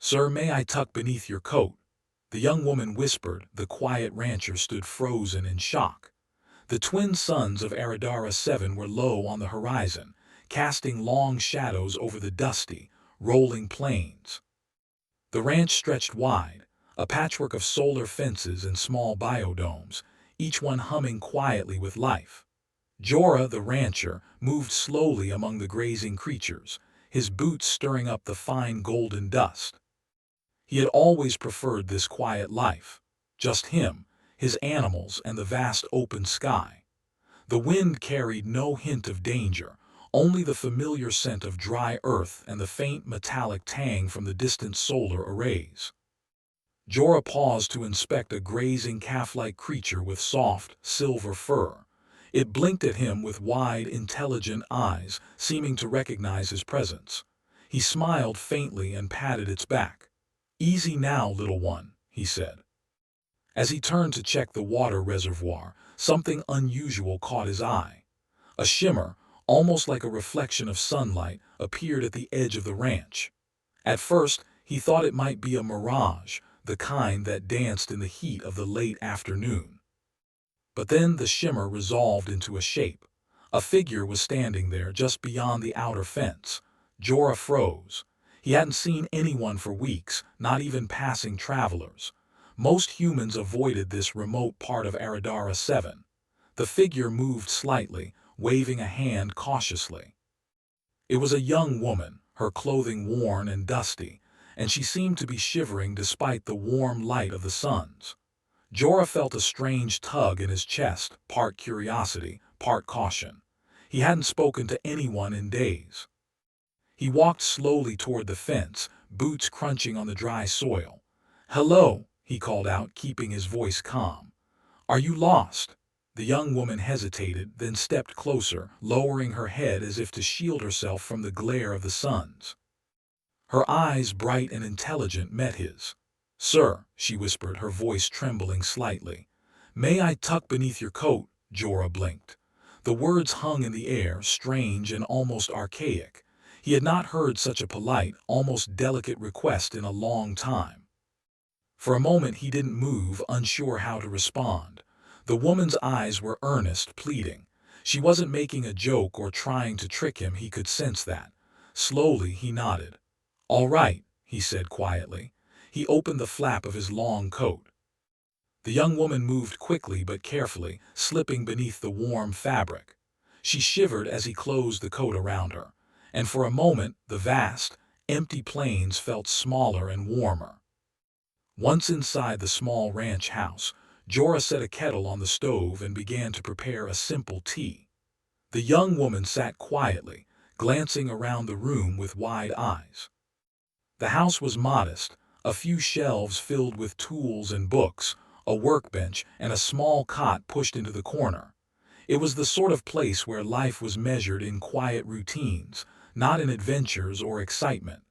"Sir, may I tuck beneath your coat?" The young woman whispered. The quiet rancher stood frozen in shock. The twin suns of Aradara 7 were low on the horizon, casting long shadows over the dusty, rolling plains. The ranch stretched wide, a patchwork of solar fences and small biodomes, each one humming quietly with life. Jorah, the rancher, moved slowly among the grazing creatures, his boots stirring up the fine golden dust. He had always preferred this quiet life. Just him, his animals, and the vast open sky. The wind carried no hint of danger, only the familiar scent of dry earth and the faint metallic tang from the distant solar arrays. Jorah paused to inspect a grazing calf-like creature with soft, silver fur. It blinked at him with wide, intelligent eyes, seeming to recognize his presence. He smiled faintly and patted its back. "Easy now, little one," he said. As he turned to check the water reservoir, something unusual caught his eye. A shimmer, almost like a reflection of sunlight, appeared at the edge of the ranch. At first, he thought it might be a mirage, the kind that danced in the heat of the late afternoon. But then the shimmer resolved into a shape. A figure was standing there just beyond the outer fence. Jorah froze. He hadn't seen anyone for weeks, not even passing travelers. Most humans avoided this remote part of Aradara 7. The figure moved slightly, waving a hand cautiously. It was a young woman, her clothing worn and dusty, and she seemed to be shivering despite the warm light of the suns. Jorah felt a strange tug in his chest, part curiosity, part caution. He hadn't spoken to anyone in days. He walked slowly toward the fence, boots crunching on the dry soil. "Hello," he called out, keeping his voice calm. "Are you lost?" The young woman hesitated, then stepped closer, lowering her head as if to shield herself from the glare of the suns. Her eyes, bright and intelligent, met his. "Sir," she whispered, her voice trembling slightly. "May I tuck beneath your coat?" Jorah blinked. The words hung in the air, strange and almost archaic. He had not heard such a polite, almost delicate request in a long time. For a moment he didn't move, unsure how to respond. The woman's eyes were earnest, pleading. She wasn't making a joke or trying to trick him, he could sense that. Slowly he nodded. "All right," he said quietly. He opened the flap of his long coat. The young woman moved quickly but carefully, slipping beneath the warm fabric. She shivered as he closed the coat around her, and for a moment the vast, empty plains felt smaller and warmer. Once inside the small ranch house, Jorah set a kettle on the stove and began to prepare a simple tea. The young woman sat quietly, glancing around the room with wide eyes. The house was modest, a few shelves filled with tools and books, a workbench, and a small cot pushed into the corner. It was the sort of place where life was measured in quiet routines, not in adventures or excitement.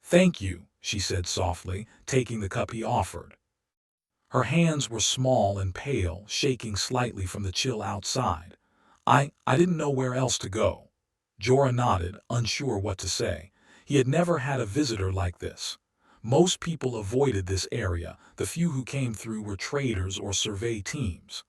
"Thank you," she said softly, taking the cup he offered. Her hands were small and pale, shaking slightly from the chill outside. I didn't know where else to go." Jorah nodded, unsure what to say. He had never had a visitor like this. Most people avoided this area, the few who came through were traders or survey teams.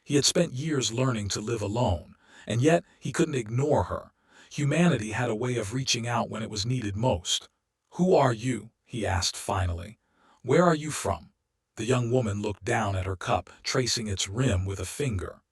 He had spent years learning to live alone, and yet he couldn't ignore her. Humanity had a way of reaching out when it was needed most. "Who are you?" he asked finally. "Where are you from?" The young woman looked down at her cup, tracing its rim with a finger.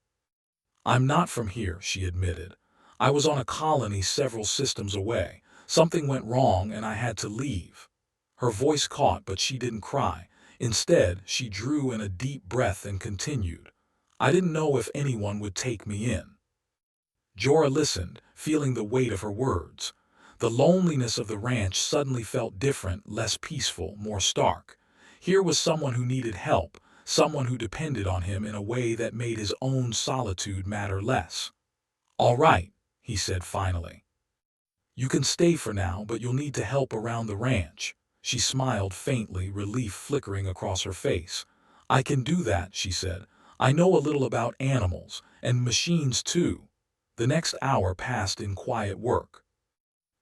"I'm not from here," she admitted. "I was on a colony several systems away. Something went wrong and I had to leave." Her voice caught, but she didn't cry. Instead, she drew in a deep breath and continued. "I didn't know if anyone would take me in." Jorah listened, feeling the weight of her words. The loneliness of the ranch suddenly felt different, less peaceful, more stark. Here was someone who needed help, someone who depended on him in a way that made his own solitude matter less. "All right," he said finally. "You can stay for now, but you'll need to help around the ranch." She smiled faintly, relief flickering across her face. "I can do that," she said. "I know a little about animals, and machines too." The next hour passed in quiet work.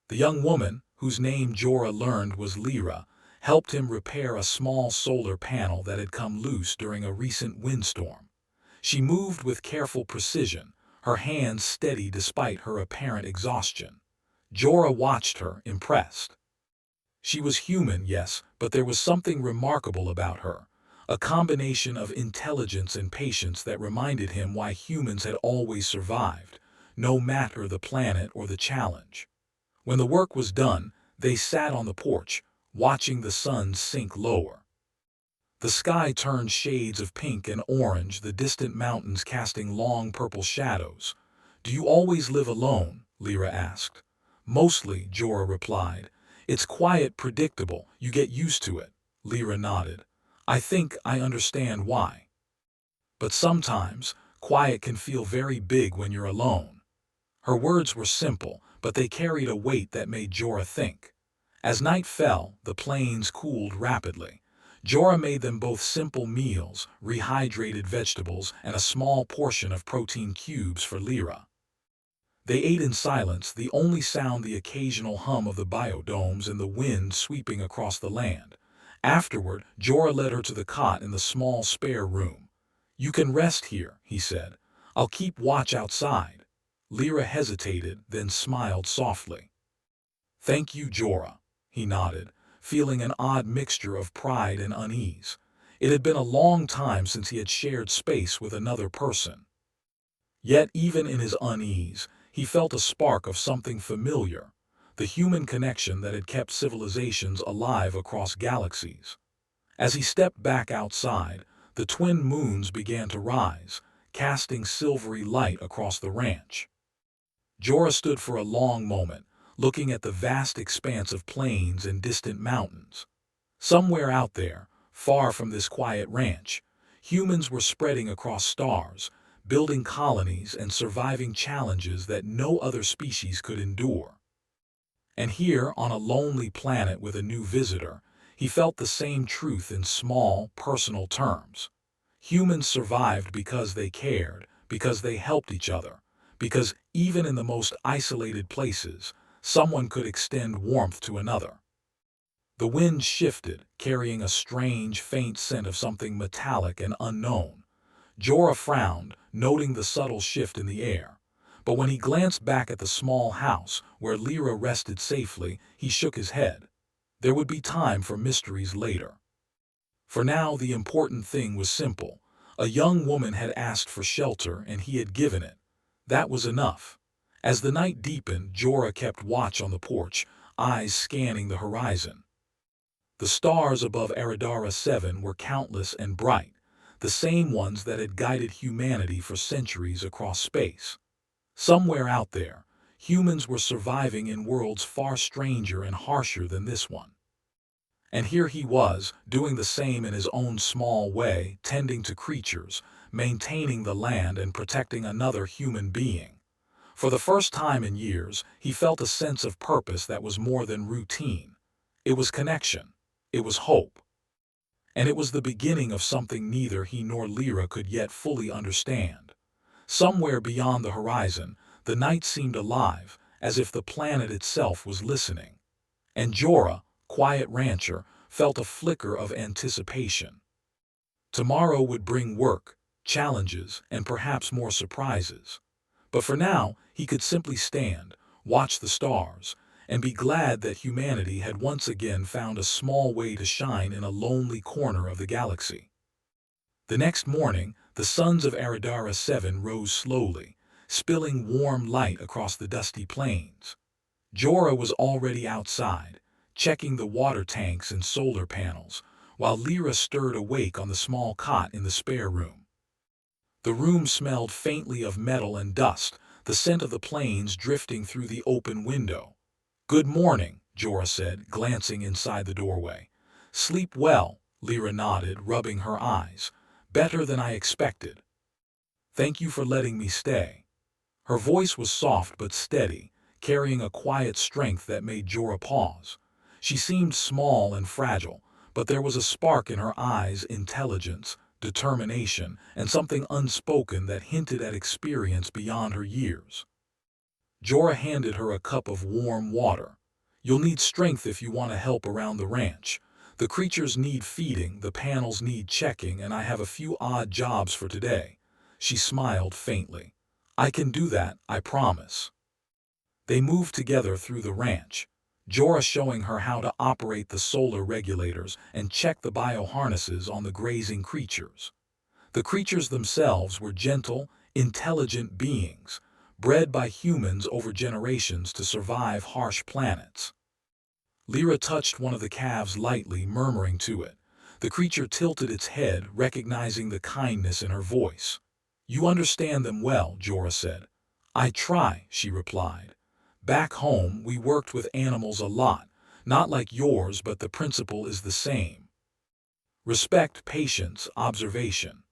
The young woman, whose name Jorah learned was Lyra, helped him repair a small solar panel that had come loose during a recent windstorm. She moved with careful precision, her hands steady despite her apparent exhaustion. Jorah watched her, impressed. She was human, yes, but there was something remarkable about her, a combination of intelligence and patience that reminded him why humans had always survived, no matter the planet or the challenge. When the work was done, they sat on the porch, watching the sun sink lower. The sky turned shades of pink and orange, the distant mountains casting long purple shadows. "Do you always live alone?" Lyra asked. "Mostly," Jorah replied. "It's quiet, predictable, you get used to it." Lyra nodded. "I think I understand why. But sometimes, quiet can feel very big when you're alone." Her words were simple, but they carried a weight that made Jorah think. As night fell, the plains cooled rapidly. Jorah made them both simple meals, rehydrated vegetables, and a small portion of protein cubes for Lyra. They ate in silence, the only sound the occasional hum of the biodomes and the wind sweeping across the land. Afterward, Jorah led her to the cot in the small spare room. "You can rest here," he said. "I'll keep watch outside." Lyra hesitated, then smiled softly. "Thank you, Jorah," he nodded, feeling an odd mixture of pride and unease. It had been a long time since he had shared space with another person. Yet even in his unease, he felt a spark of something familiar, the human connection that had kept civilizations alive across galaxies. As he stepped back outside, the twin moons began to rise, casting silvery light across the ranch. Jorah stood for a long moment, looking at the vast expanse of plains and distant mountains. Somewhere out there, far from this quiet ranch, humans were spreading across stars, building colonies and surviving challenges that no other species could endure. And here, on a lonely planet with a new visitor, he felt the same truth in small, personal terms. Humans survived because they cared, because they helped each other, because even in the most isolated places, someone could extend warmth to another. The wind shifted, carrying a strange, faint scent of something metallic and unknown. Jorah frowned, noting the subtle shift in the air. But when he glanced back at the small house, where Lyra rested safely, he shook his head. There would be time for mysteries later. For now, the important thing was simple. A young woman had asked for shelter, and he had given it. That was enough. As the night deepened, Jorah kept watch on the porch, eyes scanning the horizon. The stars above Aradara 7 were countless and bright, the same ones that had guided humanity for centuries across space. Somewhere out there, humans were surviving in worlds far stranger and harsher than this one. And here he was, doing the same in his own small way, tending to creatures, maintaining the land and protecting another human being. For the first time in years, he felt a sense of purpose that was more than routine. It was connection. It was hope. And it was the beginning of something neither he nor Lyra could yet fully understand. Somewhere beyond the horizon, the night seemed alive, as if the planet itself was listening. And Jorah, quiet rancher, felt a flicker of anticipation. Tomorrow would bring work, challenges, and perhaps more surprises. But for now, he could simply stand, watch the stars, and be glad that humanity had once again found a small way to shine in a lonely corner of the galaxy. The next morning, the suns of Aradara 7 rose slowly, spilling warm light across the dusty plains. Jorah was already outside, checking the water tanks and solar panels, while Lyra stirred awake on the small cot in the spare room. The room smelled faintly of metal and dust, the scent of the plains drifting through the open window. "Good morning," Jorah said, glancing inside the doorway. "Sleep well," Lyra nodded, rubbing her eyes. "Better than I expected. Thank you for letting me stay." Her voice was soft but steady, carrying a quiet strength that made Jorah pause. She seemed small and fragile, but there was a spark in her eyes, intelligence, determination, and something unspoken that hinted at experience beyond her years. Jorah handed her a cup of warm water. "You'll need strength if you want to help around the ranch. The creatures need feeding, the panels need checking, and I have a few odd jobs for today." She smiled faintly. "I can do that, I promise." They moved together through the ranch, Jorah showing her how to operate the solar regulators and check the bioharnesses on the grazing creatures. The creatures themselves were gentle, intelligent beings, bred by humans over generations to survive harsh planets. Lyra touched one of the calves lightly, murmuring to it. The creature tilted its head, recognizing the kindness in her voice. "You understand them well," Jorah said. "I try," she replied. "Back home, we worked with animals a lot, not like yours, but the principle is the same. Respect, patience, observation."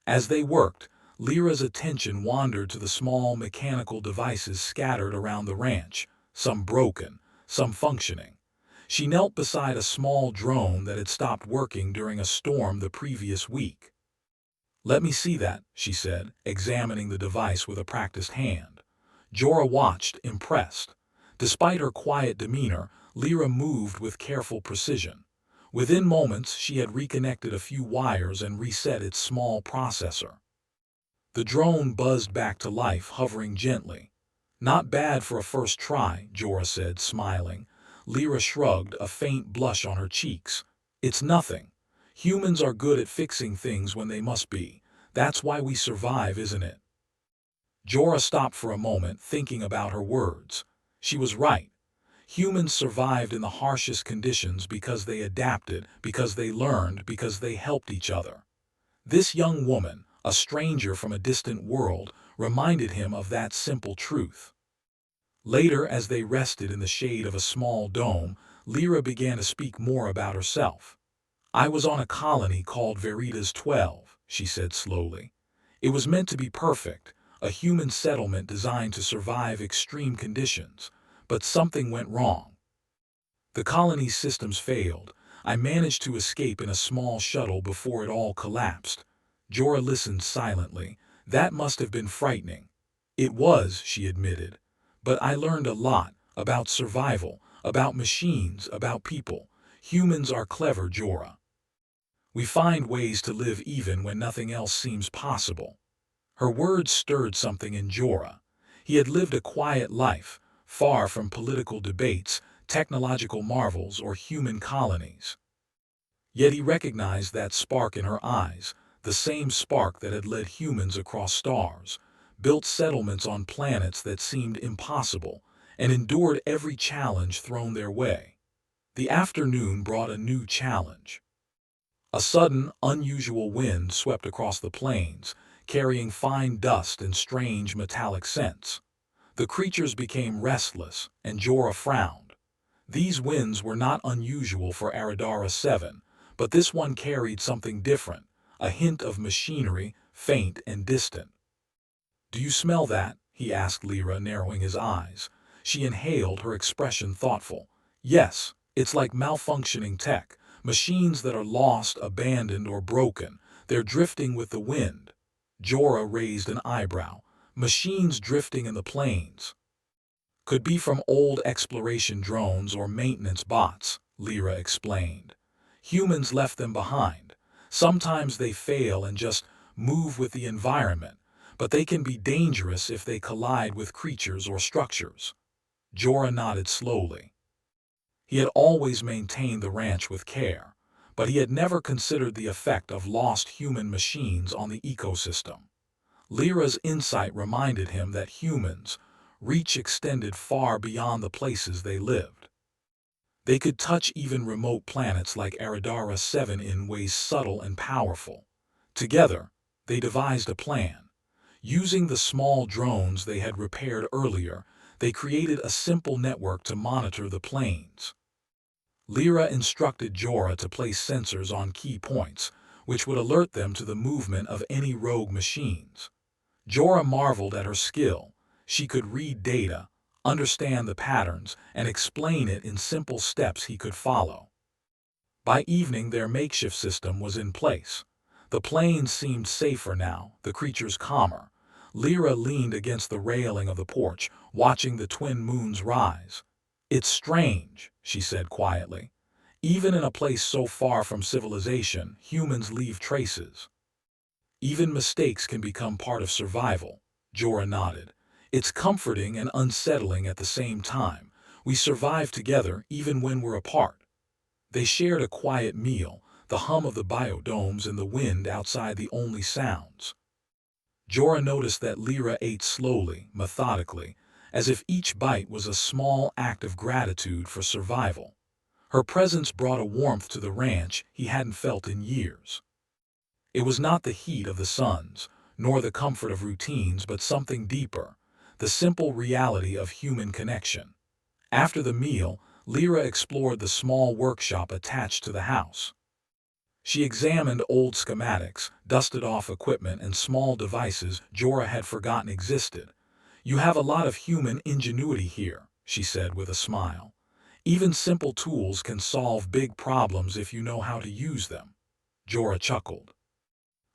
As they worked, Lyra's attention wandered to the small mechanical devices scattered around the ranch, some broken, some functioning. She knelt beside a small drone that had stopped working during a storm the previous week. "Let me see that," she said, examining the device with a practiced hand. Jorah watched, impressed. Despite her quiet demeanor, Lyra moved with careful precision. Within moments, she had reconnected a few wires and reset its small processor. The drone buzzed back to life, hovering gently. "Not bad for a first try," Jorah said, smiling. Lyra shrugged, a faint blush on her cheeks. "It's nothing. Humans are good at fixing things when they must be. That's why we survive, isn't it?" Jorah stopped for a moment, thinking about her words. She was right. Humans survived in the harshest conditions because they adapted, because they learned, because they helped each other. This young woman, a stranger from a distant world, reminded him of that simple truth. Later, as they rested in the shade of a small dome, Lyra began to speak more about herself. "I was on a colony called Veritas 12, she said slowly. "It was meant to be perfect, a human settlement designed to survive extreme conditions, but something went wrong. The colony's systems failed. I managed to escape in a small shuttle before it all collapsed." Jorah listened silently. "That must have been frightening." "It was," she admitted. "But I learned a lot, about survival, about machines, about people. Humans are clever, Jorah. We find ways to live even when nothing else seems possible." Her words stirred something in Jorah. He had lived a quiet life, far from political debates, technological marvels, or human colonies. Yet he recognized that spark in her eyes, the same spark that had led humans across stars, built settlements on planets that seemed impossible, and endured every challenge thrown their way. The afternoon brought a new challenge. A sudden, unusual wind swept across the plains, carrying fine dust and strange metallic scents. The creatures became restless, and Jorah frowned. These winds were not unusual for Aradara 7, but this one carried something different, a hint of machinery, faint and distant. "Do you smell that?" he asked Lyra, narrowing his eyes. She inhaled, her expression thoughtful. "Yes, it's like malfunctioning tech, machines that are lost, abandoned, or broken. They're drifting with the wind." Jorah raised an eyebrow. "Machines drifting in the plains." "Could be from old exploration drones or maintenance bots," Lyra explained. "Humans left them behind. Sometimes they fail and just move with the environment, but they can be dangerous if they collide with creatures or structures." Jorah nodded slowly. He had always maintained the ranch with care, but he had never considered the effect of lost human machines on the ecosystem. Lyra's insight reminded him that humans' reach extended far beyond the places they lived. They could touch even remote planets like Aradara 7 in ways subtle and powerful. Together, they devised a plan. Using the small drones they had repaired earlier, they created a simple network to monitor the plains. Lyra instructed Jorah to place sensors on key points, which would alert them to the movement of any rogue machines. Jorah marveled at her skill. She could read data, understand the patterns, and explain it in simple steps he could follow. By evening, their makeshift system was in place. The plains seemed safer now, the creatures calmer. Lyra leaned against the railing of the porch, watching the twin moons rise. "It's strange," she said quietly. Even in a place so far from civilization, humans leave traces. Even mistakes can become part of survival. Jorah nodded. It's comforting and unsettling at the same time. We survive together even when we're apart. They shared a quiet meal, the hum of the biodomes and the wind outside the only sounds. Jorah noticed that Lyra ate slowly, methodically, as if each bite was a small act of gratitude for survival. Her presence brought a warmth to the ranch he hadn't felt in years. It was not the heat of the suns, nor the comfort of routines, but something deeper, the simple reality of human connection. After the meal, Lyra explored the small workshop attached to the house. She examined old schematics, dusted off equipment and small devices Jorah had forgotten existed. "You have a lot of human ingenuity here," she said with a smile. "Even simple tools can solve big problems if you know how to use them." Jorah chuckled.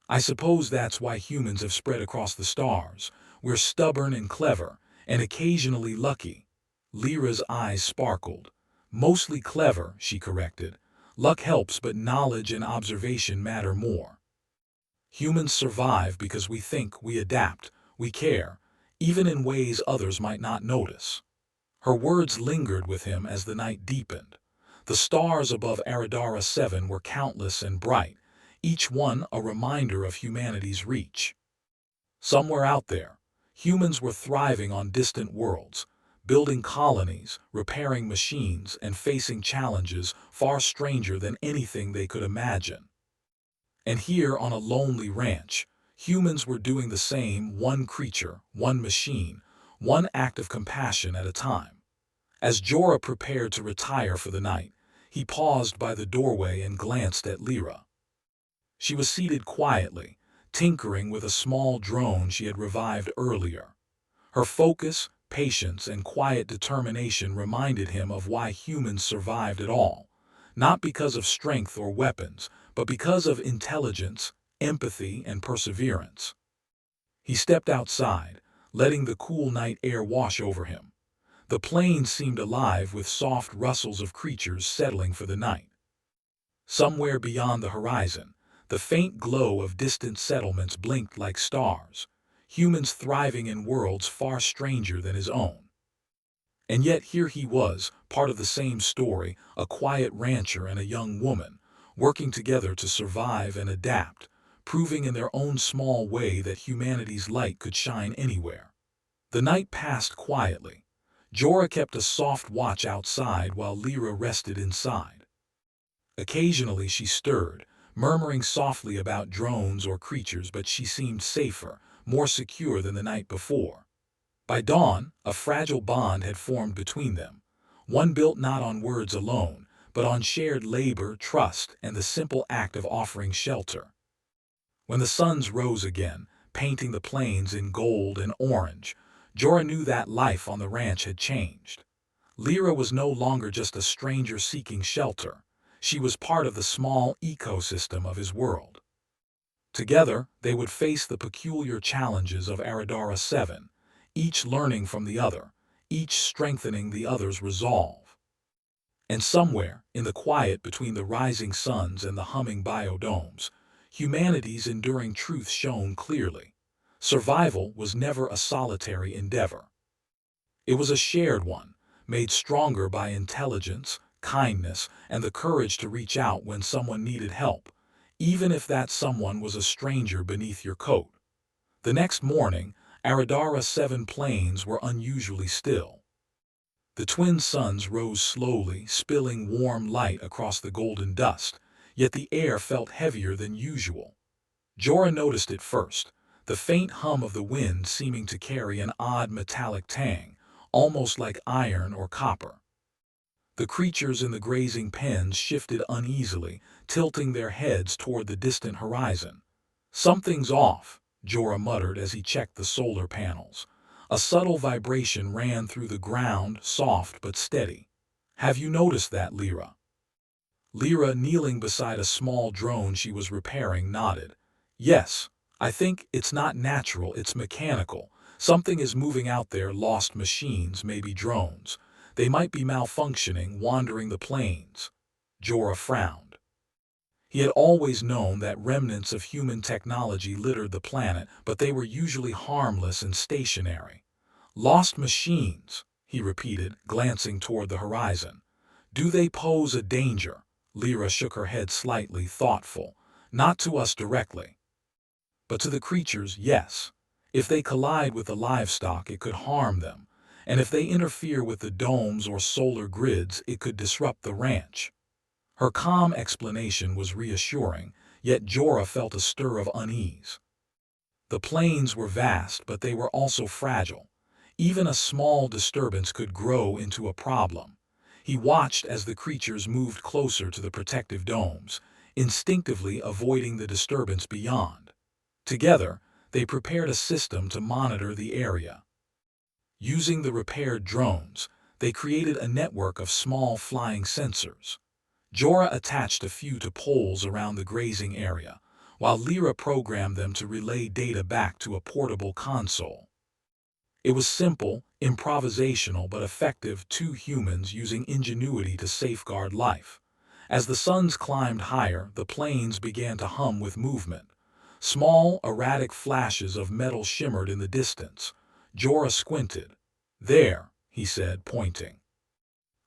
"I suppose that's why humans have spread across the stars. We're stubborn and clever, and occasionally lucky." Lyra's eyes sparkled. "Mostly clever," she corrected. "Luck helps, but knowledge and observation matter more. Humans survive because we think, we adapt, we care, even in ways others might not notice." Her words lingered with him as the night deepened. The stars above Aradara 7 were countless and bright, each one a reminder of humanity's reach. Somewhere out there, humans were thriving on distant worlds, building colonies, repairing machines, and facing challenges far stranger than anything they could imagine. And here on a lonely ranch, humans were doing the same, one creature, one machine, one act of compassion at a time. As Jorah prepared to retire for the night, he paused by the doorway and glanced at Lyra. She was seated quietly, tinkering with a small drone she had revived earlier. Her focus, patience, and quiet determination reminded him of why humans survived at all, not because of strength or weapons, but because of intelligence, empathy, and perseverance. He stepped outside, letting the cool night air wash over him. The plains seemed alive with soft rustles of creatures settling for the night. Somewhere beyond the horizon, the faint glow of distant settlements blinked like stars, humans thriving in worlds far stranger than his own. And yet here he was, part of the same story, a quiet rancher and a young woman, working together to survive and adapt, proving in their own small way that humanity's light could shine anywhere. The night passed quietly. Jorah kept a soft watch outside while Lyra rested inside. Occasionally she stirred, murmuring softly about drones or creatures, but she seemed safer, more secure than the night before. By dawn, a fragile bond had formed between them, one built not on words alone, but on shared labor, trust, and the simple act of offering shelter. When the suns rose again, painting the plains in gold and orange, Jorah knew that life on the ranch had changed. Lyra was no longer just a stranger seeking shelter. She was part of the small ecosystem of his world. Together, they would face the peculiar challenges of Aradara 7, each learning from the other, each strengthening the other's resolve. And somewhere, in the quiet between the rising suns and the humming biodomes, humanity's enduring truth shone clearly. Survival was never a solitary endeavor. It was a shared one, made stronger by intelligence, kindness, and the courage to reach out when someone needed help, even if that someone was a stranger beneath your coat. The next morning, Aradara 7 plains were unusually still. The twin suns rose slowly, spilling warm light across the golden dust, yet the air felt heavier than usual. Jorah noticed it first, the faint hum of the wind seeming to carry an odd metallic tang, almost like iron or copper. The creatures in the grazing pens shifted uneasily, tilting their heads toward the distant horizon. "Something's off," Jorah muttered as he checked the solar panels. A subtle vibration ran through the ground, soft but steady. "Have you noticed that, Lyra?" Lyra, kneeling beside a small drone she was repairing, nodded. "Yes, I think it's not natural, it's mechanical. Something is moving out there, lost machines, maybe drones. They might be malfunctioning, wandering the plains." Jorah frowned. He had always known that remnants of human technology littered the planet, but they were usually harmless and stationary. Lost machines, he repeated, glancing toward the horizon. Do they pose a danger? Lyra shook her head slightly, thoughtful. Not to us directly. But to the creatures, yes. If they collide with the livestock, it could harm them. And if they interfere with the domes or solar grids, it could disrupt the ranch. Her calm explanation was reassuring, yet Jorah felt a stir of unease. The plains were vast, but they were also fragile. Even a small disturbance could grow into a problem. He watched as the creatures moved closer to the protective domes, instinctively avoiding the disturbance beyond. Together, they prepared a system to monitor the area. Using the repaired drones, they created a network of small flying sensors. Jorah attached a few to poles around the grazing area, while Lyra programmed them to relay data back to a portable console. It was simple, improvisational, but effective, two humans using ingenuity to safeguard life. As the suns climbed higher, the plains began to hum with movement. Small, erratic flashes of metal shimmered in the distance. Jorah squinted. There, he said, pointing.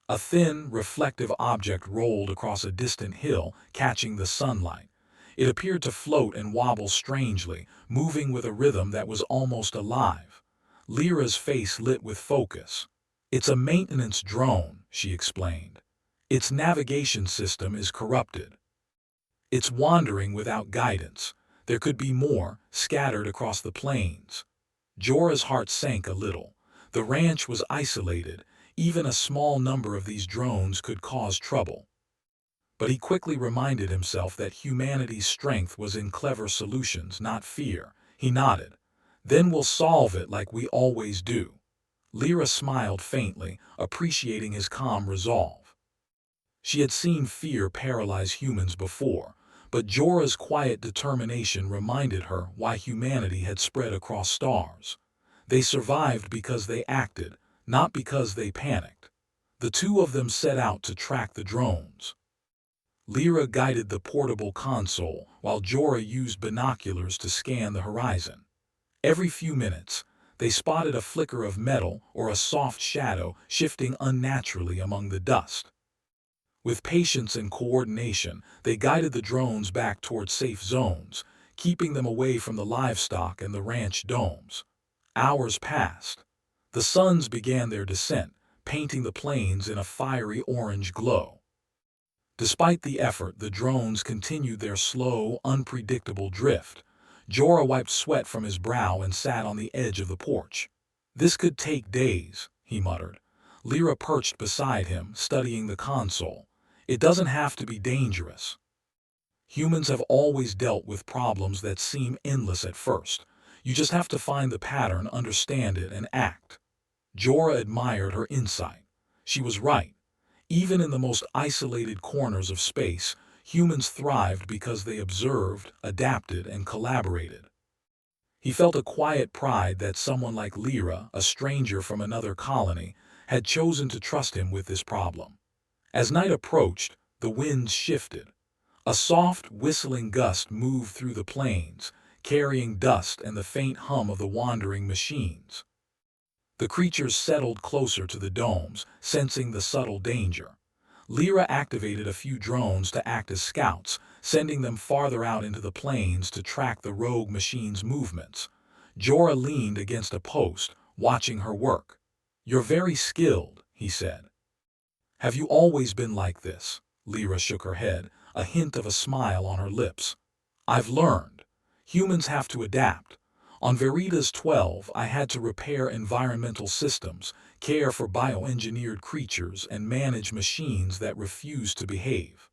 A thin, reflective object rolled across a distant hill, catching the sunlight. It appeared to float and wobble strangely, moving with a rhythm that was almost alive. Lyra's face lit with focus. It's a maintenance drone, she explained. Its navigation system is corrupted. It's wandering without guidance. There could be more, scattered across the plains. Jorah's heart sank a little. The ranch was isolated. Even a small number of these drones could cause trouble. But he quickly reminded himself that humanity's strength was in clever solutions, not fear. He nodded. Then we'll solve it like we always do. Lyra smiled faintly, appreciating his calm resolve. She had seen fear paralyze humans before, but Jorah's quiet determination reminded her why humanity had spread across stars. They survived because they acted, not because they panicked. The two of them set out to track the drones. Lyra guided the portable console, while Jorah used binoculars to scan the horizon. Every few minutes, they spotted a flicker of metal or a soft shadow shifting unnaturally among the dust. With patience and coordination, they guided the drones back toward safe zones, keeping them away from the livestock and the ranch domes. Hours passed. The suns began their descent, painting the plains in a fiery orange glow. Despite the effort, the drones continued their slow, unpredictable drift. Jorah wiped sweat from his brow and sat on the edge of the porch. This could take days, he muttered. Lyra perched beside him, studying the console. It doesn't have to be dangerous. Humans have always dealt with problems that seem endless at first. You just have to find the pattern, understand it, and act. Jorah admired her insight. She was right. Even in the most isolated corners of space, humans thrived because they observed, adapted, and collaborated. He felt a quiet pride that someone like Lyra, a stranger from another colony, had chosen to trust him with this problem. As night approached, the winds shifted. A soft, whistling gust moved through the plains, carrying dust and the faint hum of the wandering machines. The creatures settled closer to the domes, sensing the subtle danger. Lyra activated a few drones to act as scouts, sending them farther out into the plains to track the rogue machine's movements. Jorah leaned against a post, watching her work. "You're very skilled," he said. "Have you always been like this?" Lyra shook her head, a hint of a smile on her lips. "I've learned. Humans have to adapt. On Veritas 12, I had to repair environmental systems, care for bioengineered creatures, and manage machines that refused to behave.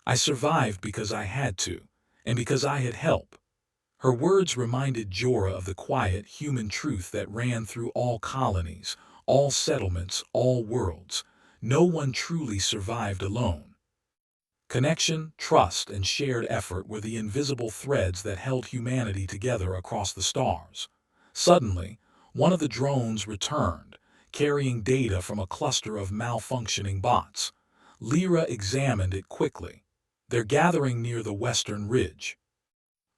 I survived because I had to, and because I had help." Her words reminded Jorah of the quiet human truth that ran through all colonies, all settlements, all worlds. No one truly survived alone. Connection, trust, and shared effort were the invisible threads that held humanity together across the stars. Suddenly, one of the drones returned, carrying data from a cluster of malfunctioning bots. Lyra examined it quickly. They're gathering near the western ridge,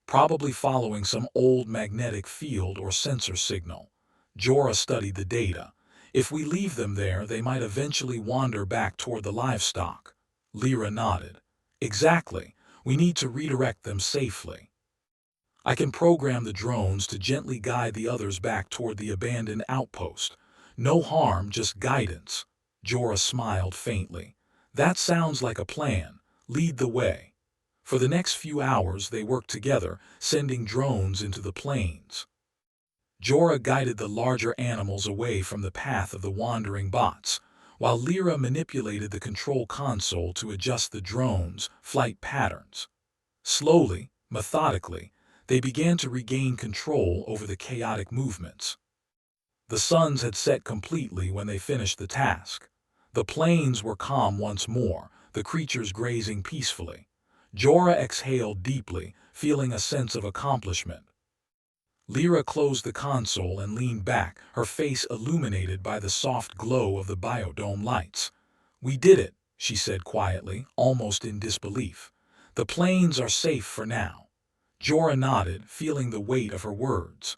probably following some old magnetic field or sensor signal. Jorah studied the data. If we leave them there, they might eventually wander back toward the livestock. Lyra nodded. Exactly. We need to redirect them safely. I can program the drones to gently guide the others back toward the abandoned outpost. No harm, just guidance. Jorah smiled faintly. That sounds like a plan. Lead the way. For the next few hours they worked together, sending drones into the plains. Jorah guided the larger animals away from the path of the wandering bots, while Lyra manipulated the control console to adjust the drones' flight patterns. Slowly, methodically, they began to regain control over the chaotic movements. The suns had set completely when they finished the task. The plains were calm once more, the creatures grazing peacefully. Jorah exhaled deeply, feeling a sense of accomplishment. Lyra closed the console and leaned back, her face illuminated by the soft glow of the biodome lights. "We did it," she said quietly, almost in disbelief. "The plains are safe for now." Jorah nodded, feeling the weight of her words.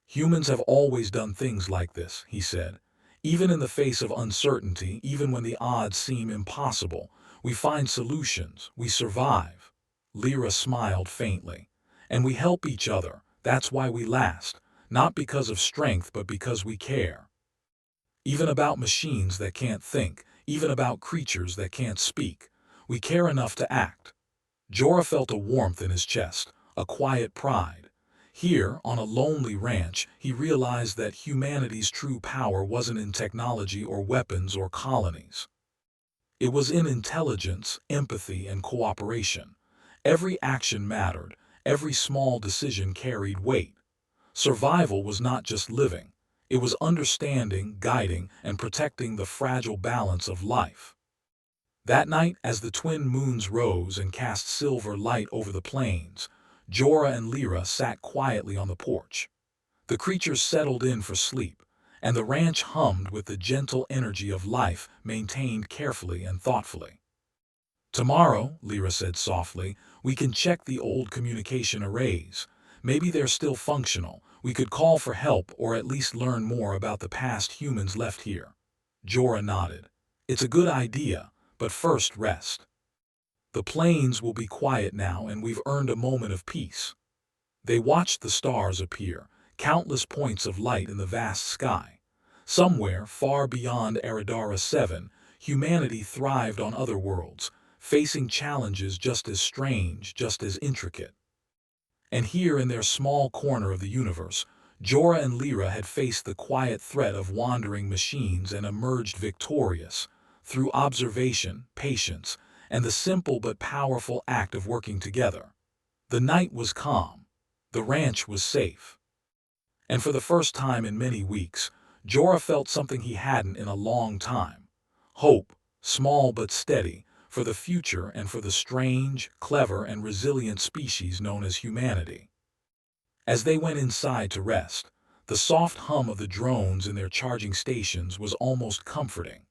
"Humans have always done things like this," he said. "Even in the face of uncertainty, even when the odds seem impossible, we find solutions, we survive." Lyra smiled faintly. "And we help each other. That's why we last. Not because of strength, but because we care. Even about machines that can't think, even about creatures that can't speak, we care enough to act." Jorah felt a warmth in his chest, a quiet pride. Here, on a lonely ranch, he realized that humanity's true power wasn't in technology or weapons or colonies. It was in intelligence, empathy, and cooperation. Every action mattered, every small decision carried weight. Survival was not just living. It was understanding, guiding, and protecting the fragile balance of life. That night, as the twin moons rose and cast silver light over the plains, Jorah and Lyra sat quietly on the porch. The creatures settled in for sleep, and the ranch hummed with the gentle energy of life maintained carefully and thoughtfully. "Tomorrow," Lyra said softly, "we can check the old communication arrays. Maybe they're still functional. We could call for help or at least learn more about the past humans left here." Jorah nodded. "It's a good idea, but first rest. The plains will be quiet now and we've earned a moment of peace." They watched the stars appear, countless points of light in the vast sky. Somewhere, far beyond Aradara 7, humanity thrived on other worlds, facing challenges just as strange, just as intricate. And here in their small corner of the universe, Jorah and Lyra had faced the quiet threat of wandering machines and emerged victorious, through observation, patience, and the simple but powerful act of working together. The night was calm. The ranch was safe. And for the first time in many weeks, Jorah felt something he hadn't in a long time. Hope, small but steady, for the future and for the strange, clever, and resilient species known as humanity. As they went inside to rest, the soft hum of the drones in their charging stations was almost comforting.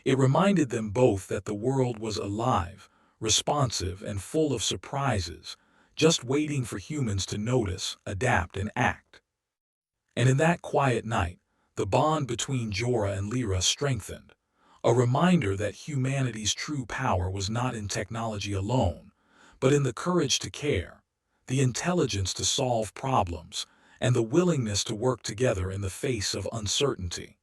It reminded them both that the world was alive, responsive, and full of surprises, just waiting for humans to notice, adapt, and act. And in that quiet night, the bond between Jorah and Lyra strengthened, a reminder that humanity's true power was not in technology alone, but in the courage to care, the intelligence to solve problems, and the willingness to work together in the face of uncertainty.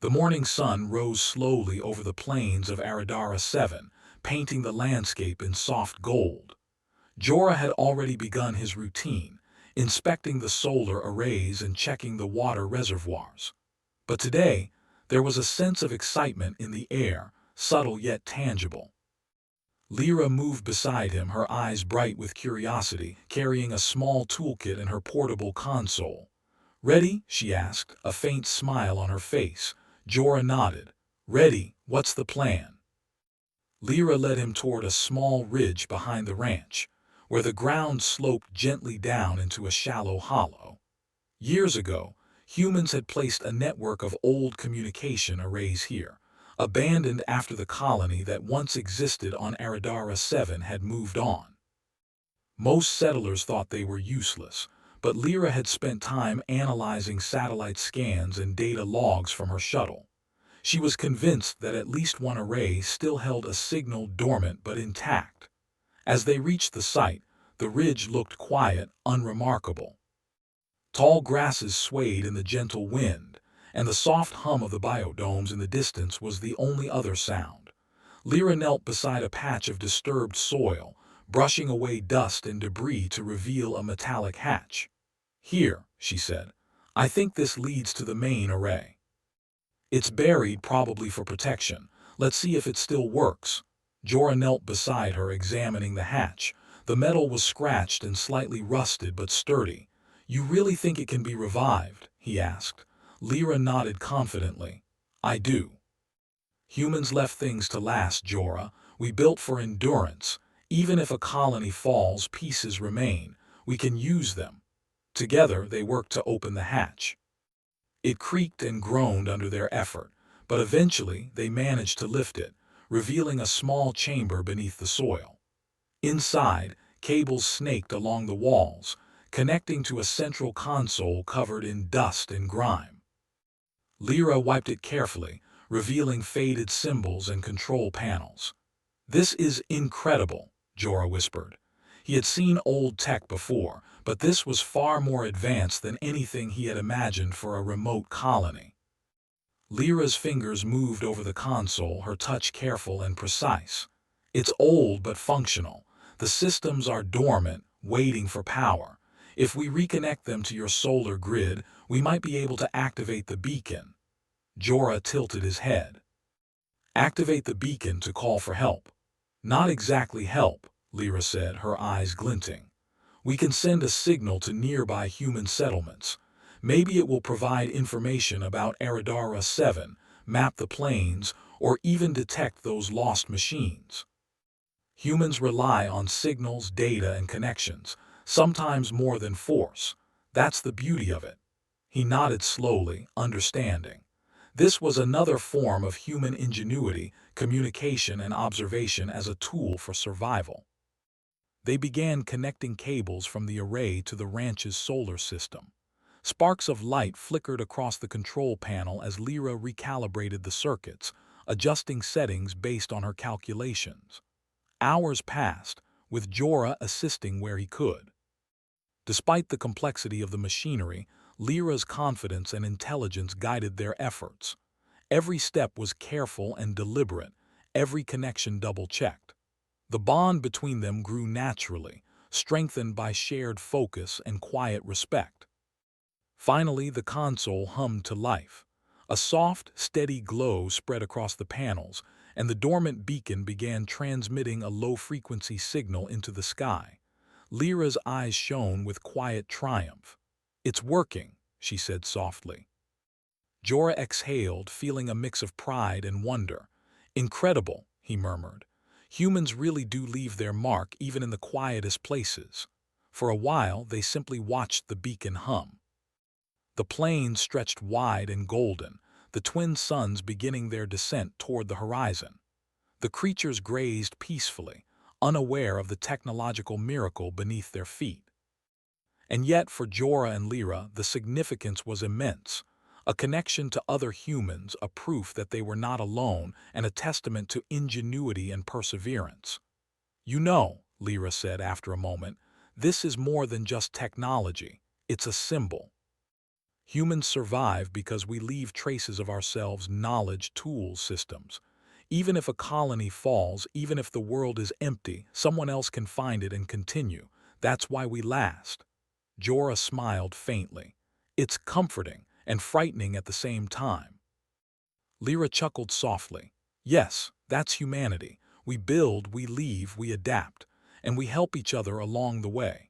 The morning sun rose slowly over the plains of Aradara 7, painting the landscape in soft gold. Jorah had already begun his routine, inspecting the solar arrays and checking the water reservoirs. But today, there was a sense of excitement in the air, subtle yet tangible. Lyra moved beside him, her eyes bright with curiosity, carrying a small toolkit in her portable console. "Ready?" she asked, a faint smile on her face. Jorah nodded. "Ready. What's the plan?" Lyra led him toward a small ridge behind the ranch, where the ground sloped gently down into a shallow hollow. Years ago, humans had placed a network of old communication arrays here, abandoned after the colony that once existed on Aradara 7 had moved on. Most settlers thought they were useless, but Lyra had spent time analyzing satellite scans and data logs from her shuttle. She was convinced that at least one array still held a signal dormant but intact. As they reached the site, the ridge looked quiet, unremarkable. Tall grasses swayed in the gentle wind, and the soft hum of the biodomes in the distance was the only other sound. Lyra knelt beside a patch of disturbed soil, brushing away dust and debris to reveal a metallic hatch. "Here," she said. "I think this leads to the main array. It's buried, probably for protection. Let's see if it still works." Jorah knelt beside her, examining the hatch. The metal was scratched and slightly rusted but sturdy. "You really think it can be revived?" he asked. Lyra nodded confidently. "I do. Humans left things to last, Jorah. We built for endurance. Even if a colony falls, pieces remain. We can use them." Together they worked to open the hatch. It creaked and groaned under their effort, but eventually they managed to lift it, revealing a small chamber beneath the soil. Inside, cables snaked along the walls, connecting to a central console covered in dust and grime. Lyra wiped it carefully, revealing faded symbols and control panels. "This is incredible," Jorah whispered. He had seen old tech before, but this was far more advanced than anything he had imagined for a remote colony. Lyra's fingers moved over the console, her touch careful and precise. "It's old but functional. The systems are dormant, waiting for power. If we reconnect them to your solar grid, we might be able to activate the beacon." Jorah tilted his head. "Activate the beacon to call for help." "Not exactly help," Lyra said, her eyes glinting. "We can send a signal to nearby human settlements. Maybe it will provide information about Aradara 7, map the plains, or even detect those lost machines. Humans rely on signals, data, and connections, sometimes more than force. That's the beauty of it." He nodded slowly, understanding. This was another form of human ingenuity, communication and observation as a tool for survival. They began connecting cables from the array to the ranch's solar system. Sparks of light flickered across the control panel as Lyra recalibrated the circuits, adjusting settings based on her calculations. Hours passed, with Jorah assisting where he could. Despite the complexity of the machinery, Lyra's confidence and intelligence guided their efforts. Every step was careful and deliberate, every connection double-checked. The bond between them grew naturally, strengthened by shared focus and quiet respect. Finally, the console hummed to life. A soft, steady glow spread across the panels, and the dormant beacon began transmitting a low-frequency signal into the sky. Lyra's eyes shone with quiet triumph. "It's working," she said softly. Jorah exhaled, feeling a mix of pride and wonder. "Incredible," he murmured. "Humans really do leave their mark even in the quietest places." For a while, they simply watched the beacon hum. The plains stretched wide and golden, the twin suns beginning their descent toward the horizon. The creatures grazed peacefully, unaware of the technological miracle beneath their feet. And yet, for Jorah and Lyra, the significance was immense. A connection to other humans, a proof that they were not alone, and a testament to ingenuity and perseverance. "You know," Lyra said after a moment, "this is more than just technology. It's a symbol. Humans survive because we leave traces of ourselves, knowledge, tools, systems. Even if a colony falls, even if the world is empty, someone else can find it and continue. That's why we last." Jorah smiled faintly. "It's comforting and frightening at the same time." Lyra chuckled softly. "Yes, that's humanity. We build, we leave, we adapt, and we help each other along the way."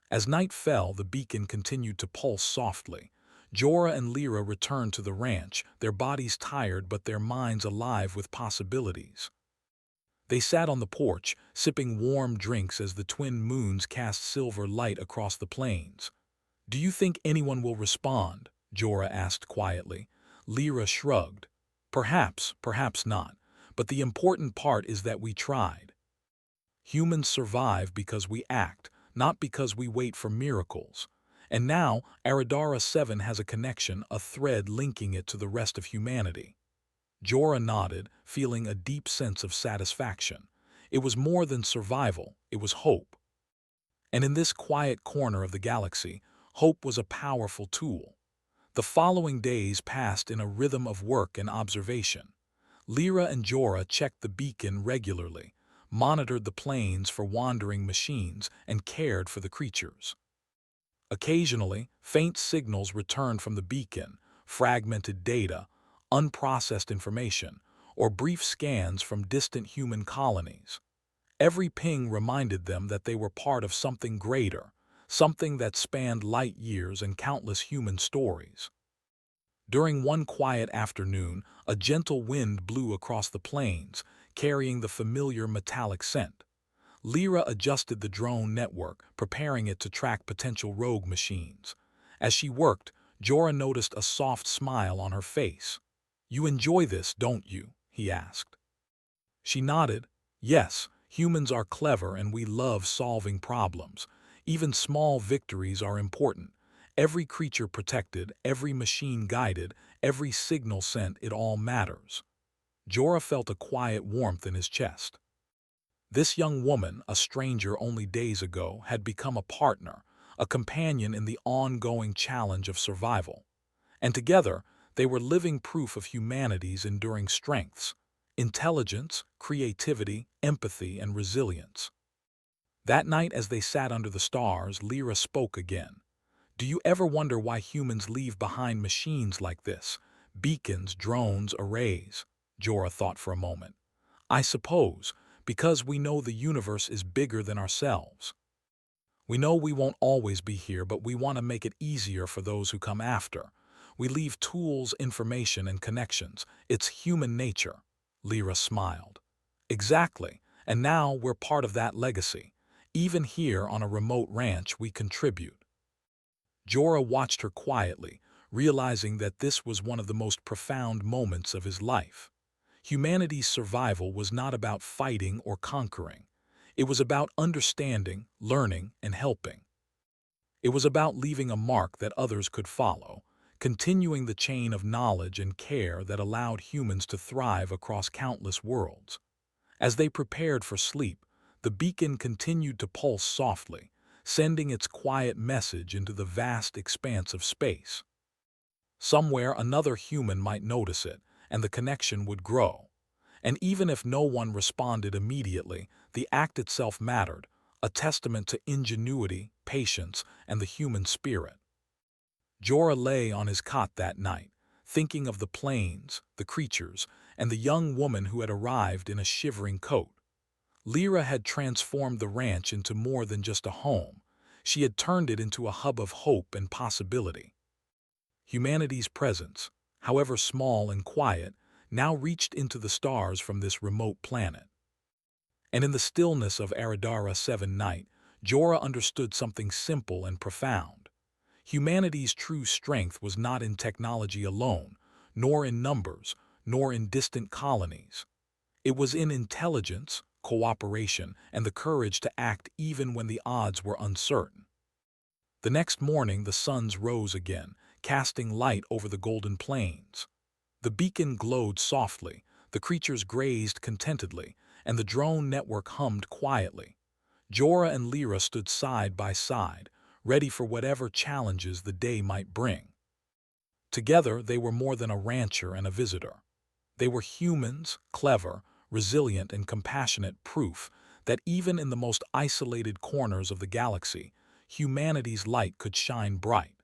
As night fell, the beacon continued to pulse softly. Jorah and Lyra returned to the ranch, their bodies tired but their minds alive with possibilities. They sat on the porch, sipping warm drinks as the twin moons cast silver light across the plains. "Do you think anyone will respond?" Jorah asked quietly. Lyra shrugged. Perhaps, perhaps not. But the important part is that we tried. Humans survive because we act, not because we wait for miracles. And now, Aradara 7 has a connection, a thread linking it to the rest of humanity. Jorah nodded, feeling a deep sense of satisfaction. It was more than survival, it was hope. And in this quiet corner of the galaxy, hope was a powerful tool. The following days passed in a rhythm of work and observation. Lyra and Jorah checked the beacon regularly, monitored the planes for wandering machines, and cared for the creatures. Occasionally, faint signals returned from the beacon, fragmented data, unprocessed information, or brief scans from distant human colonies. Every ping reminded them that they were part of something greater, something that spanned light years and countless human stories. During one quiet afternoon, a gentle wind blew across the plains, carrying the familiar metallic scent. Lyra adjusted the drone network, preparing it to track potential rogue machines. As she worked, Jorah noticed a soft smile on her face. "You enjoy this, don't you?" he asked. She nodded. "Yes, humans are clever and we love solving problems. Even small victories are important. Every creature protected, every machine guided, every signal sent, it all matters." Jorah felt a quiet warmth in his chest. This young woman, a stranger only days ago, had become a partner, a companion in the ongoing challenge of survival. And together, they were living proof of humanity's enduring strengths: intelligence, creativity, empathy, and resilience. That night, as they sat under the stars, Lyra spoke again. "Do you ever wonder why humans leave behind machines like this? Beacons, drones, arrays?" Jorah thought for a moment. "I suppose, because we know the universe is bigger than ourselves. We know we won't always be here, but we want to make it easier for those who come after. We leave tools, information, and connections. It's human nature." Lyra smiled. "Exactly, and now we're part of that legacy. Even here on a remote ranch, we contribute." Jorah watched her quietly, realizing that this was one of the most profound moments of his life. Humanity's survival was not about fighting or conquering. It was about understanding, learning, and helping. It was about leaving a mark that others could follow, continuing the chain of knowledge and care that allowed humans to thrive across countless worlds. As they prepared for sleep, the beacon continued to pulse softly, sending its quiet message into the vast expanse of space. Somewhere another human might notice it, and the connection would grow. And even if no one responded immediately, the act itself mattered, a testament to ingenuity, patience, and the human spirit. Jorah lay on his cot that night, thinking of the plains, the creatures, and the young woman who had arrived in a shivering coat. Lyra had transformed the ranch into more than just a home. She had turned it into a hub of hope and possibility. Humanity's presence, however small and quiet, now reached into the stars from this remote planet. And in the stillness of Aradara 7 night, Jorah understood something simple and profound. Humanity's true strength was not in technology alone, nor in numbers, nor in distant colonies. It was in intelligence, cooperation, and the courage to act even when the odds were uncertain. The next morning the suns rose again, casting light over the golden plains. The beacon glowed softly, the creatures grazed contentedly, and the drone network hummed quietly. Jorah and Lyra stood side by side, ready for whatever challenges the day might bring. Together they were more than a rancher and a visitor. They were humans, clever, resilient, and compassionate, proof that even in the most isolated corners of the galaxy, humanity's light could shine bright.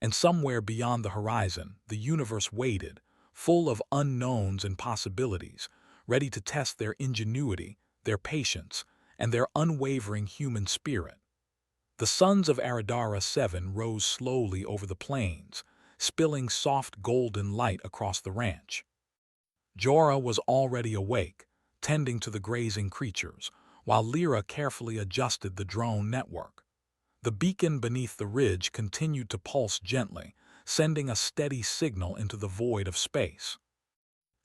And somewhere beyond the horizon, the universe waited, full of unknowns and possibilities, ready to test their ingenuity, their patience, and their unwavering human spirit. The suns of Aradara 7 rose slowly over the plains, spilling soft golden light across the ranch. Jorah was already awake, tending to the grazing creatures, while Lyra carefully adjusted the drone network. The beacon beneath the ridge continued to pulse gently, sending a steady signal into the void of space.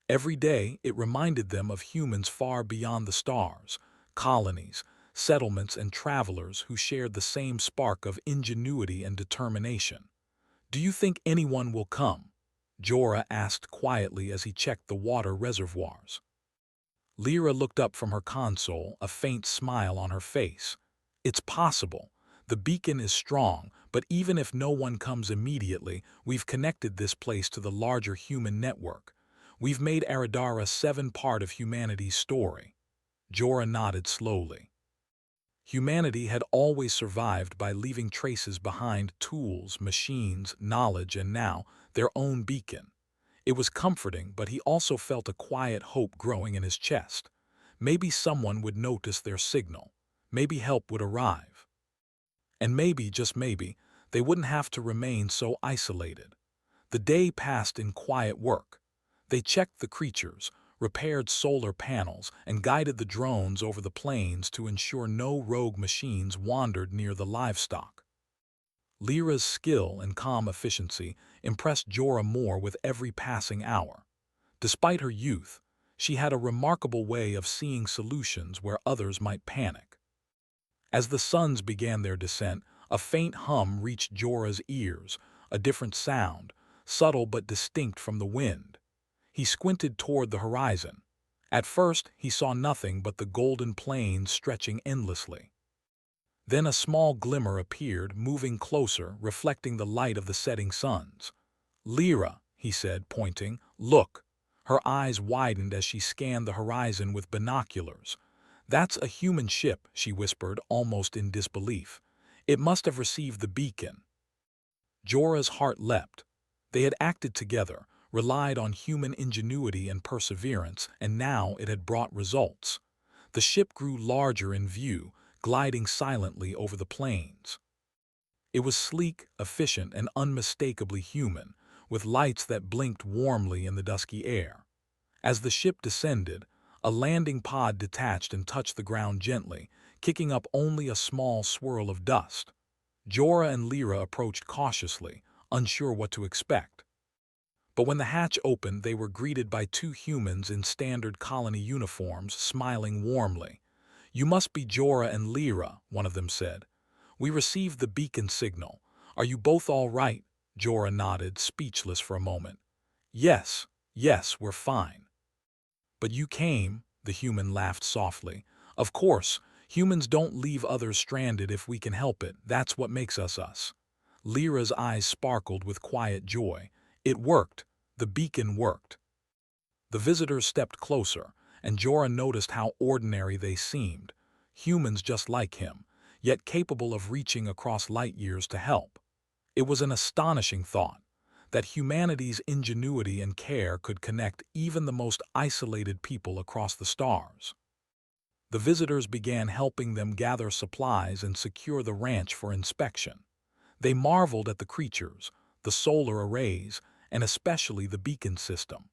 Every day, it reminded them of humans far beyond the stars, colonies, settlements, and travelers who shared the same spark of ingenuity and determination. "Do you think anyone will come?" Jorah asked quietly as he checked the water reservoirs. Lyra looked up from her console, a faint smile on her face. "It's possible. The beacon is strong, but even if no one comes immediately, we've connected this place to the larger human network. We've made Aradara 7 part of humanity's story." Jorah nodded slowly. Humanity had always survived by leaving traces behind: tools, machines, knowledge, and now, their own beacon. It was comforting, but he also felt a quiet hope growing in his chest. Maybe someone would notice their signal. Maybe help would arrive. And maybe, just maybe, they wouldn't have to remain so isolated. The day passed in quiet work. They checked the creatures, repaired solar panels, and guided the drones over the plains to ensure no rogue machines wandered near the livestock. Lyra's skill and calm efficiency impressed Jorah more with every passing hour. Despite her youth, she had a remarkable way of seeing solutions where others might panic. As the suns began their descent, a faint hum reached Jorah's ears, a different sound, subtle but distinct from the wind. He squinted toward the horizon. At first, he saw nothing but the golden plains stretching endlessly. Then a small glimmer appeared, moving closer, reflecting the light of the setting suns. "Lyra," he said, pointing, "look." Her eyes widened as she scanned the horizon with binoculars. "That's a human ship," she whispered, almost in disbelief. "It must have received the beacon." Jorah's heart leapt. They had acted together, relied on human ingenuity and perseverance, and now it had brought results. The ship grew larger in view, gliding silently over the plains. It was sleek, efficient, and unmistakably human, with lights that blinked warmly in the dusky air. As the ship descended, a landing pod detached and touched the ground gently, kicking up only a small swirl of dust. Jorah and Lyra approached cautiously, unsure what to expect. But when the hatch opened, they were greeted by 2 humans in standard colony uniforms, smiling warmly. "You must be Jorah and Lyra," one of them said. "We received the beacon signal. Are you both all right?" Jorah nodded, speechless for a moment. Yes, we're fine." "But you came," the human laughed softly. "Of course, humans don't leave others stranded if we can help it. That's what makes us us." Lyra's eyes sparkled with quiet joy. "It worked. The beacon worked." The visitors stepped closer, and Jorah noticed how ordinary they seemed. Humans just like him, yet capable of reaching across light years to help. It was an astonishing thought, that humanity's ingenuity and care could connect even the most isolated people across the stars. The visitors began helping them gather supplies and secure the ranch for inspection. They marveled at the creatures, the solar arrays, and especially the beacon system.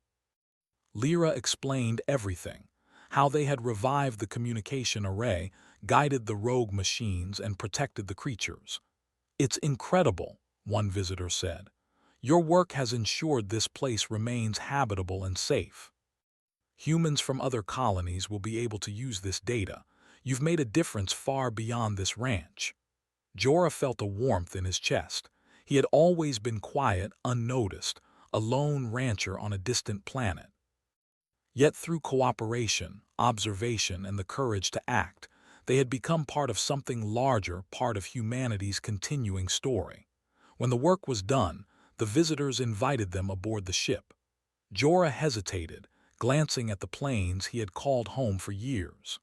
Lyra explained everything: how they had revived the communication array, guided the rogue machines, and protected the creatures. "It's incredible," one visitor said. "Your work has ensured this place remains habitable and safe. Humans from other colonies will be able to use this data. You've made a difference far beyond this ranch." Jorah felt a warmth in his chest. He had always been quiet, unnoticed, a lone rancher on a distant planet. Yet through cooperation, observation, and the courage to act, they had become part of something larger, part of humanity's continuing story. When the work was done, the visitors invited them aboard the ship. Jorah hesitated, glancing at the plains he had called home for years.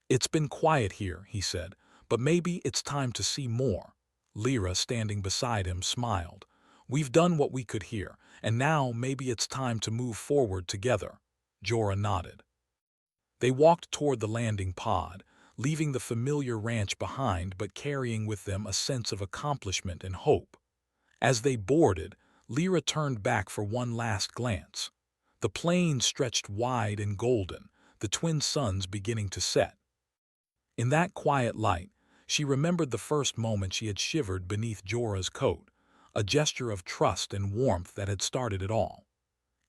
"It's been quiet here," he said, "but maybe it's time to see more." Lyra, standing beside him, smiled. "We've done what we could here, and now maybe it's time to move forward together." Jorah nodded. They walked toward the landing pod, leaving the familiar ranch behind but carrying with them a sense of accomplishment and hope. As they boarded, Lyra turned back for one last glance. The plains stretched wide and golden, the twin suns beginning to set. In that quiet light, she remembered the first moment she had shivered beneath Jorah's coat, a gesture of trust and warmth that had started it all.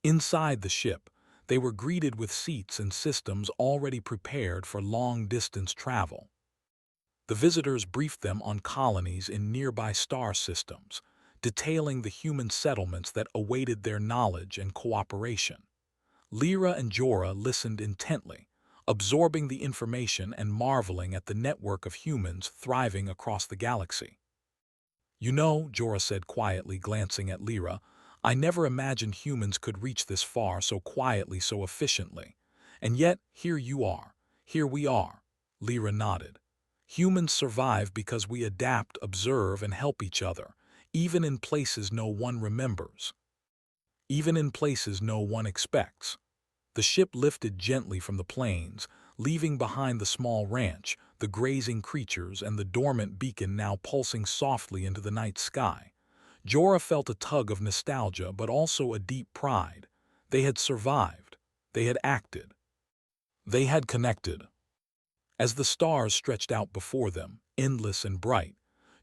Inside the ship, They were greeted with seats and systems already prepared for long-distance travel. The visitors briefed them on colonies in nearby star systems, detailing the human settlements that awaited their knowledge and cooperation. Lyra and Jorah listened intently, absorbing the information and marveling at the network of humans thriving across the galaxy. "You know," Jorah said quietly, glancing at Lyra, "I never imagined humans could reach this far so quietly, so efficiently. And yet, here you are. Here we are." Lyra nodded. "Humans survive because we adapt, observe, and help each other, even in places no one remembers, even in places no one expects." The ship lifted gently from the plains, leaving behind the small ranch, the grazing creatures, and the dormant beacon now pulsing softly into the night sky. Jorah felt a tug of nostalgia but also a deep pride. They had survived. They had acted. They had connected. As the stars stretched out before them, endless and bright,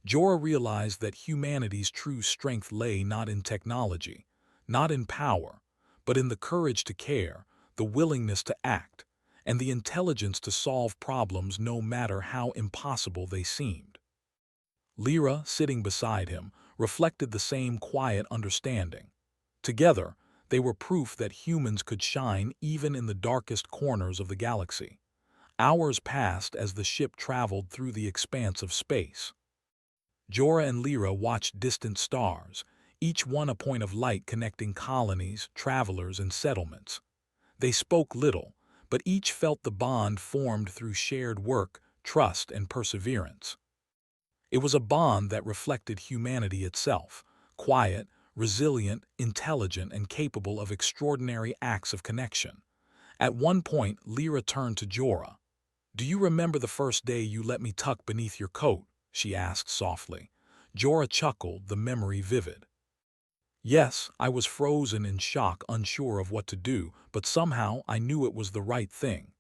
Jorah realized that humanity's true strength lay not in technology, not in power, but in the courage to care, the willingness to act, and the intelligence to solve problems no matter how impossible they seemed. Lyra, sitting beside him, reflected the same quiet understanding. Together, they were proof that humans could shine even in the darkest corners of the galaxy. Hours passed as the ship traveled through the expanse of space. Jorah and Lyra watched distant stars, each one a point of light connecting colonies, travelers, and settlements. They spoke little, but each felt the bond formed through shared work, trust, and perseverance. It was a bond that reflected humanity itself, quiet, resilient, intelligent, and capable of extraordinary acts of connection. At one point, Lyra turned to Jorah. "Do you remember the first day you let me tuck beneath your coat?" she asked softly. Jorah chuckled, the memory vivid. "Yes, I was frozen in shock, unsure of what to do, but somehow I knew it was the right thing."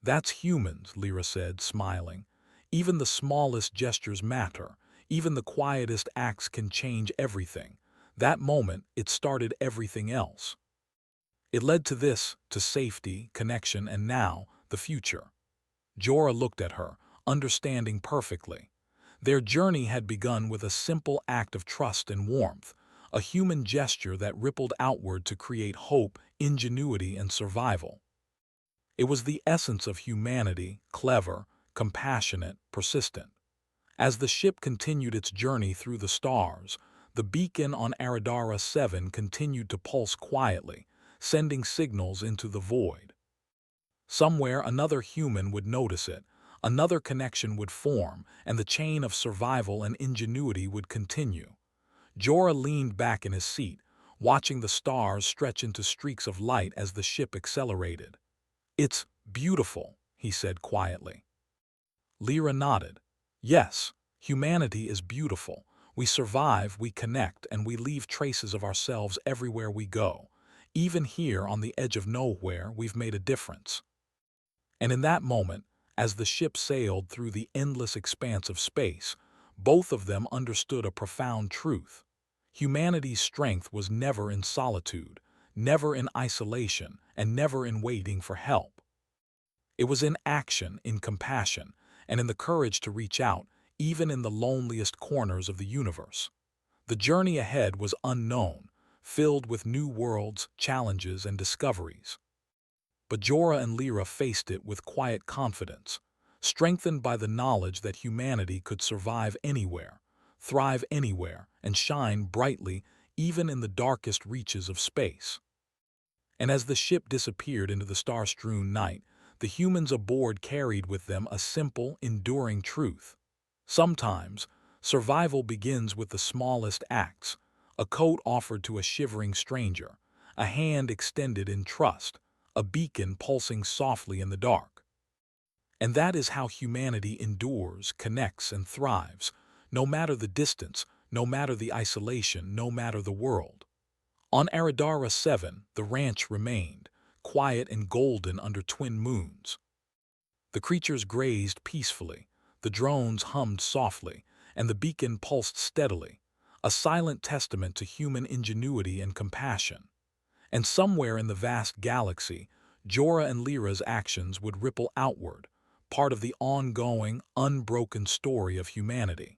"That's humans," Lyra said, smiling. "Even the smallest gestures matter. Even the quietest acts can change everything. That moment, it started everything else. It led to this, to safety, connection, and now, the future." Jorah looked at her, understanding perfectly. Their journey had begun with a simple act of trust and warmth, a human gesture that rippled outward to create hope, ingenuity, and survival. It was the essence of humanity, clever, compassionate, persistent. As the ship continued its journey through the stars, the beacon on Aradara 7 continued to pulse quietly, sending signals into the void. Somewhere another human would notice it, another connection would form, and the chain of survival and ingenuity would continue. Jorah leaned back in his seat, watching the stars stretch into streaks of light as the ship accelerated. "It's beautiful," he said quietly. Lyra nodded. "Yes, humanity is beautiful. We survive, we connect, and we leave traces of ourselves everywhere we go. Even here on the edge of nowhere, we've made a difference." And in that moment, as the ship sailed through the endless expanse of space, both of them understood a profound truth. Humanity's strength was never in solitude, never in isolation, and never in waiting for help. It was in action, in compassion, and in the courage to reach out, even in the loneliest corners of the universe. The journey ahead was unknown, filled with new worlds, challenges, and discoveries. But Jorah and Lyra faced it with quiet confidence, strengthened by the knowledge that humanity could survive anywhere, thrive anywhere, and shine brightly even in the darkest reaches of space. And as the ship disappeared into the star-strewn night, the humans aboard carried with them a simple, enduring truth. Sometimes, survival begins with the smallest acts: a coat offered to a shivering stranger, a hand extended in trust, a beacon pulsing softly in the dark. And that is how humanity endures, connects, and thrives, no matter the distance, no matter the isolation, no matter the world. On Aradara 7, the ranch remained, quiet and golden under twin moons. The creatures grazed peacefully, the drones hummed softly, and the beacon pulsed steadily, a silent testament to human ingenuity and compassion. And somewhere in the vast galaxy, Jorah and Lyra's actions would ripple outward, part of the ongoing, unbroken story of humanity.